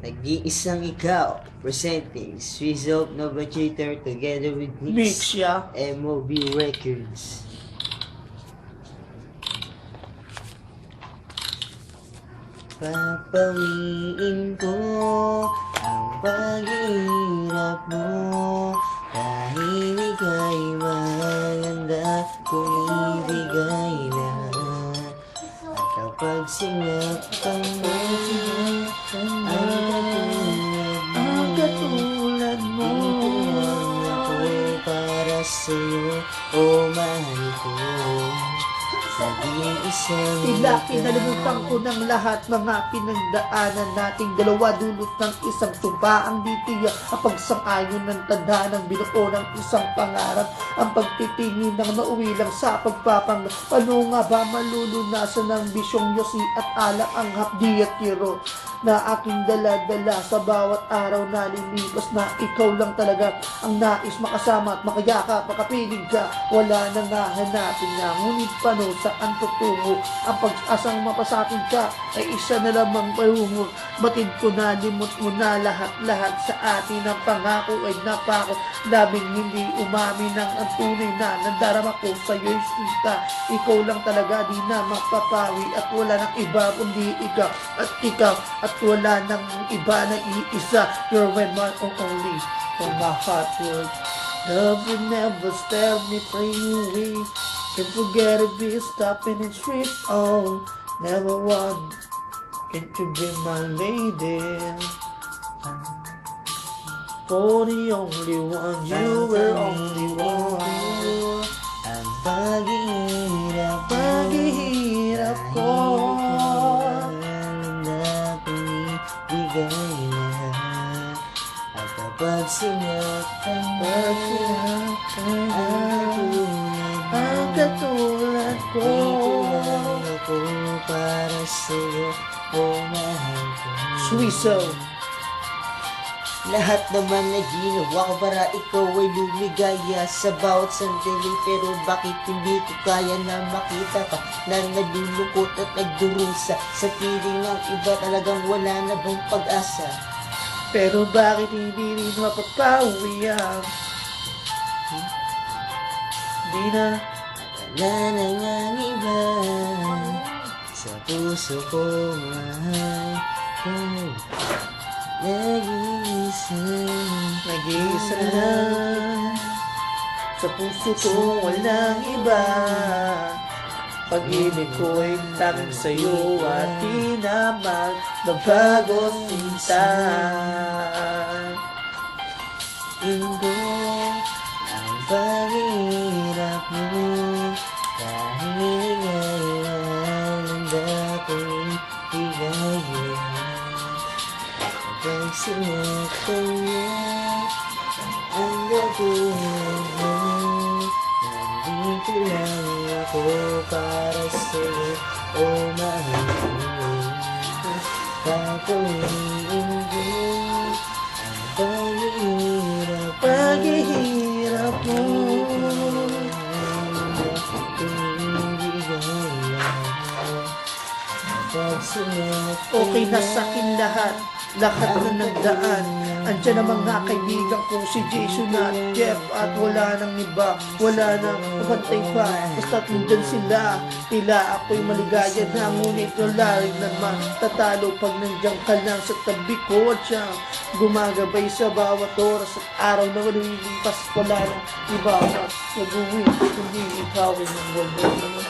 Nag-iisang ikaw, presenting Swizzle Nova Cheater together with Mix Mix, MOB Records. Papawiin ko ang paghihirap mo, dahil ika'y maganda kung ibigay lahat. At kapag sinaktan mo, ang katulad mo, ako para sa'yo, o mahal ko. Tila kinalimutan ko ng lahat mga pinagdaanan nating dalawa, dulot ng isang sumpa ang bitiya, ang pagsang-ayon ng tanda ng binuo ng isang pangarap, ang pagtitingin ng mauwi lang sa pagpapang. Ano nga ba malulunasan ng bisyong yosi at alak ang hapdi at kiro na aking dala-dala sa bawat araw na lilipas, na ikaw lang talaga ang nais makasama at makayakap, makapiling ka. Wala na nga hanapin nga, ngunit paano saan tutungo? Ang pag-asang mapasakin ka ay isa na lamang parungo. Batid ko na, limot mo na lahat-lahat sa atin. Ang pangako ay napako, daming hindi umamin ng ang tunay na nandarama ko sa'yo'y sinta. Ikaw lang talaga, di na mapapawi, at wala nang iba kundi ikaw at ikaw, at wala nang iba na iisa. You're my one and only from my heart world. Love will never stop me free. Can't forget to be stopping and strip on. Never one. Can't you be my lady? For the only one, you were only one. Ang paghihirap ko, ibigay lahat. At kapag sinaktan mo, ang katulad ko, ako para sa'yo, o mahal ko. Swizzle. Lahat naman na ginawa ko para ikaw ay lumigaya sa bawat sandali, pero bakit hindi ko kaya na makita ka na nalulungkot at nagdurusa sa piling ng iba? Talagang wala na bang pag-asa? Pero bakit hindi rin mapagpauwi yan? Di na. Wala na ngang iba sa puso ko, mahal ko. Nag-iisa na sa puso ko, walang iba. Pag-ibig ko'y tanging sa'yo at di na magbabago sinta. Tingko ang paghihirap mo, dahil ngayon handa ko'y ibigay. Kapag sinaktan mo, ang katulad mo, nandito lang ako para sa'yo, o mahal ko. Papawiin ko ang Paghihirap mo, okay na sa'kin lahat na nagdaan. Andiyan ang mga kaibigan ko si Jason at Jeff, at wala nang iba, wala nang kapantay pa, basta't nandyan sila. Tila ako'y maligaya na, ngunit wala rin naman tatalo pag nandiyan ka lang sa tabi ko, at siyang gumagabay sa bawat oras at araw na lumilipas. Wala nang iba na nag-uwi, kundi ikaw ay nang wala.